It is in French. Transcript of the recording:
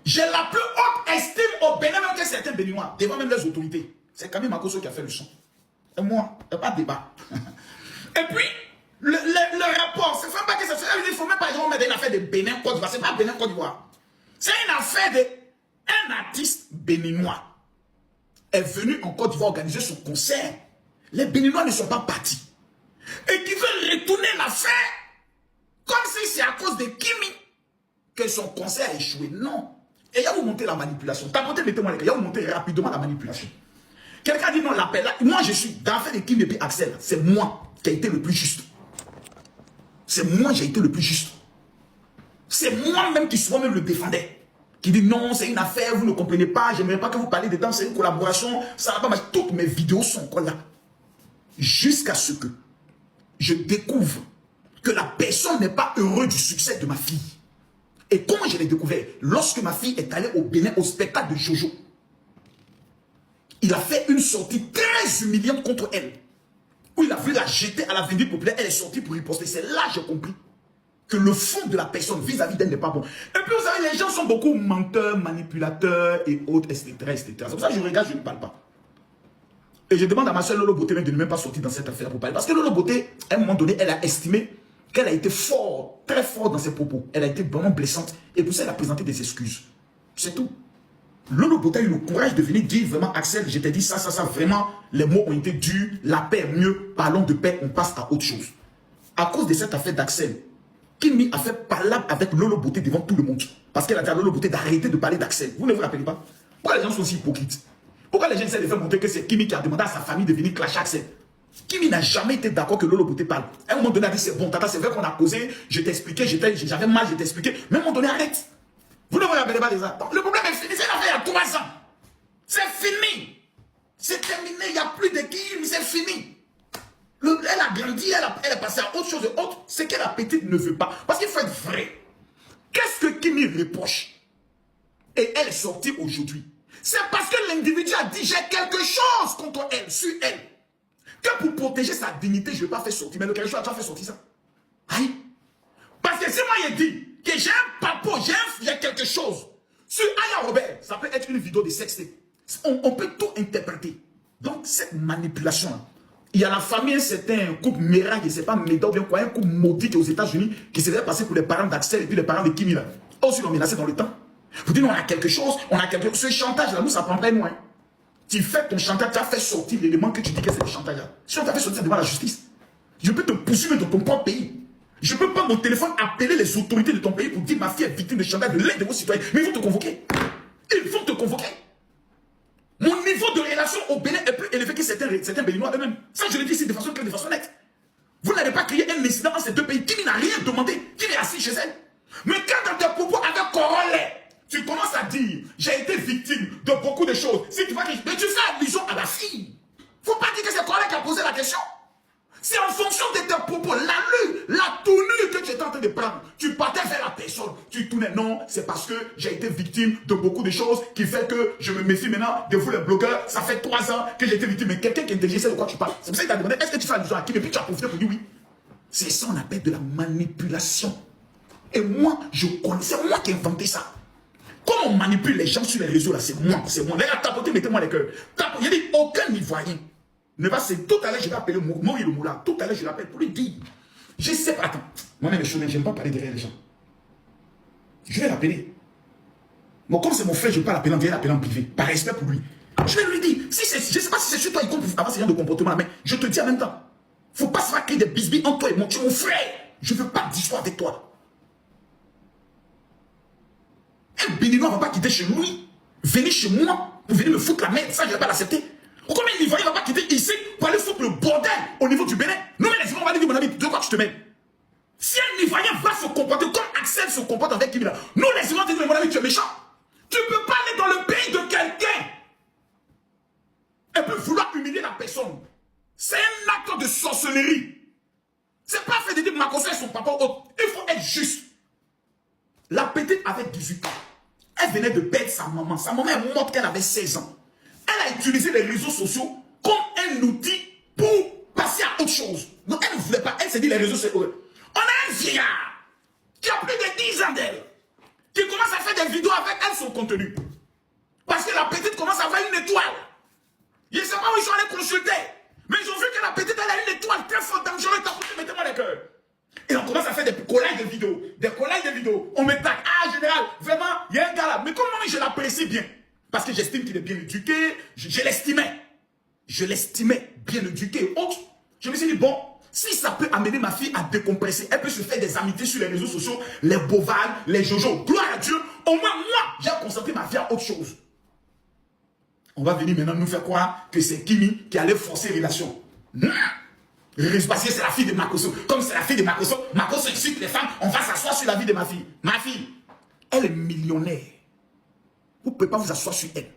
J'ai la plus haute estime au Bénin même que certains Béninois, devant même les autorités. C'est Camille Makosso qui a fait le son. Et moi, il n'y a pas de débat. Et puis, le rapport, c'est pas que ça se il ne faut même pas mettre une affaire de Bénin Côte d'Ivoire. C'est pas Bénin Côte d'Ivoire. C'est une affaire d'un artiste béninois est venu en Côte d'Ivoire organiser son concert. Les Béninois ne sont pas partis. Et qui veulent retourner l'affaire comme si c'est à cause de Kimi que son concert a échoué. Non. Et il y a vous monter la manipulation. Tapotez, mettez-moi les gars. Il y a vous monter rapidement la manipulation. Quelqu'un dit non, l'appel là. Moi, je suis dans l'affaire de Kimi et puis Axel. C'est moi qui ai été le plus juste. C'est moi qui ai été le plus juste. C'est moi-même qui souvent même le défendais. Qui dit non, c'est une affaire, vous ne comprenez pas, j'aimerais pas que vous parliez dedans, c'est une collaboration, ça va pas marcher. Toutes mes vidéos sont encore là. Jusqu'à ce que je découvre que la personne n'est pas heureuse du succès de ma fille. Et comment je l'ai découvert? Lorsque ma fille est allée au Bénin au spectacle de Jojo. Il a fait une sortie très humiliante contre elle. Où il a voulu la jeter à la vindicte populaire, elle est sortie pour riposter. C'est là que j'ai compris que le fond de la personne vis-à-vis d'elle n'est pas bon. Et puis vous savez, les gens sont beaucoup menteurs, manipulateurs et autres, etc. C'est pour ça que je regarde, je ne parle pas. Et je demande à ma soeur Lolo Beauté de ne même pas sortir dans cette affaire pour parler. Parce que Lolo Beauté, à un moment donné, elle a estimé qu'elle a été fort, très fort dans ses propos. Elle a été vraiment blessante. Et pour ça, elle a présenté des excuses. C'est tout. Lolo Beauté a eu le courage de venir dire vraiment, Axel, je t'ai dit ça, vraiment, les mots ont été durs, la paix est mieux, parlons de paix, on passe à autre chose. À cause de cette affaire d'Axel, Kimi a fait palabre avec Lolo Beauté devant tout le monde. Parce qu'elle a dit à Lolo Beauté d'arrêter de parler d'Axel. Vous ne vous rappelez pas? Pourquoi les gens sont aussi hypocrites? Pourquoi les gens essaient de faire montrer que c'est Kimi qui a demandé à sa famille de venir clasher Axel? Kimi n'a jamais été d'accord que Lolo Beauté parle. À un moment donné, elle a dit c'est bon, tata, c'est vrai qu'on a causé, je t'ai expliqué, j'avais mal, je t'ai expliqué. Mais à un moment donné, arrête. Vous ne vous rappelez pas déjà. Donc, le problème est fini, c'est l'affaire il y a 3 ans. C'est fini. C'est terminé, il n'y a plus de Kimi, c'est fini. Elle a grandi, elle est passée à autre chose. Ce que la petite ne veut pas. Parce qu'il faut être vrai. Qu'est-ce que Kimi reproche? Et elle est sortie aujourd'hui. C'est parce que l'individu a dit j'ai quelque chose contre elle, sur elle. Que pour protéger sa dignité, je ne vais pas faire sortir. Mais le quelque chose a déjà fait sortir ça. Aïe. Parce que si moi j'ai dit que j'ai un papo, j'ai quelque chose sur Aya Robert, ça peut être une vidéo de sexe. On peut tout interpréter. Donc cette manipulation-là. Il y a la famille, c'était un couple miracle, je ne sais pas, Médor, bien quoi, un couple maudit qui est aux États-Unis, qui s'est passé pour les parents d'Axel et puis les parents de Kimi là. Aussi l'ont menacé dans le temps. Vous dites, on a quelque chose, on a quelque chose. Ce chantage-là, nous, ça prend pas loin. Tu fais ton chantage, tu as fait sortir l'élément que tu dis que c'est le chantage là. Si on t'a fait sortir devant la justice, je peux te poursuivre dans ton propre pays. Je peux prendre mon téléphone, appeler les autorités de ton pays pour dire ma fille est victime de chantage de l'aide de vos citoyens. Mais ils vont te convoquer. Ils vont te convoquer. Mon niveau de relation au Bénin est plus élevé que certains Béninois eux-mêmes. Ça, je le dis ici de façon claire, de façon nette. Vous n'allez pas créer un incident dans ces deux pays. Qui n'a rien demandé, qui est assis chez elle. Mais quand dans tes propos avec Corolle, tu commences à dire j'ai été victime de beaucoup de choses. Si tu vas dire, mais tu fais allusion à la fille. Il ne faut pas dire que c'est Corolle qui a posé la question. C'est en fonction de tes propos, l'allure, la tournure que tu étais en train de prendre. Tu partais vers la personne, tu tournais. Non, c'est parce que j'ai été victime de beaucoup de choses qui fait que je me méfie maintenant de vous les blogueurs. Ça fait 3 ans que j'ai été victime. Mais quelqu'un qui est intelligent sait de quoi tu parles. C'est pour ça qu'il t'a demandé, est-ce que tu fais allusion à qui? Et puis tu as profité pour dire oui. C'est ça qu'on appelle de la manipulation. Et moi, je connais, c'est moi qui ai inventé ça. Comment on manipule les gens sur les réseaux là, c'est moi, c'est moi. Les gars, tapotez, mettez-moi les cœurs. Il dit aucun Ivoirien ne va, c'est tout à l'heure je vais appeler Mori le Moula. Tout à l'heure je l'appelle pour lui dire. Je sais pas, attends. Moi-même, je n'aime pas parler derrière les gens. Je vais l'appeler. Bon, comme c'est mon frère, je ne vais pas l'appeler en direct, l'appeler en privé. Par respect pour lui. Je vais lui dire. Si je ne sais pas si c'est sur toi il compte avoir ce genre de comportement là, mais je te dis en même temps. Il ne faut pas se faire créer des bisbilles entre toi et moi. Tu es mon frère. Je ne veux pas d'histoire avec toi. Un Béninois ne va pas quitter chez lui. Venir chez moi pour venir me foutre la merde. Ça, je ne vais pas l'accepter. Pourquoi un Ivoirien ne va pas quitter ici pour aller foutre le bordel au niveau du Bénin? Nous, les Ivoiriens, on va dire, mon ami, de quoi tu te mets? Si un Ivoirien va se comporter comme Axel se comporte avec Kimi, nous, les Ivoiriens, on dit, mon ami, tu es méchant. Tu ne peux pas aller dans le pays de quelqu'un et puis vouloir humilier la personne. C'est un acte de sorcellerie. C'est pas fait de dire ma conseil son papa ou autre. Il faut être juste. La petite avait 18 ans. Elle venait de perdre sa maman. Sa maman est morte quand elle avait 16 ans. Elle a utilisé les réseaux sociaux comme un outil pour passer à autre chose. Donc elle ne voulait pas. Elle s'est dit les réseaux sociaux. On a un vieillard qui a plus de 10 ans d'elle. qui commence à faire des vidéos avec elle, son contenu. Parce que la petite commence à avoir une étoile. Je ne sais pas où ils sont allés consulter. Mais ils ont vu que la petite, elle a une étoile très forte, dangereuse, mettez-moi les cœurs. Et on commence à faire des collages de vidéos. Des collages de vidéos. On me tape. Ah, général, vraiment, il y a un gars là. Mais comme moi, je l'apprécie bien. Parce que j'estime qu'il est bien éduqué. Je l'estimais. Je l'estimais bien éduqué. Autre. Je me suis dit, bon, si ça peut amener ma fille à décompresser, elle peut se faire des amitiés sur les réseaux sociaux, les bovales, les jojo. Gloire à Dieu. Au moins, moi, j'ai concentré ma vie à autre chose. On va venir maintenant nous faire croire que c'est Kimi qui allait forcer les relations. Non. Parce que c'est la fille de Makoso. Comme c'est la fille de Makoso, Makoso excite les femmes, on va s'asseoir sur la vie de ma fille. Ma fille, elle est millionnaire. Vous ne pouvez pas vous asseoir sur elle.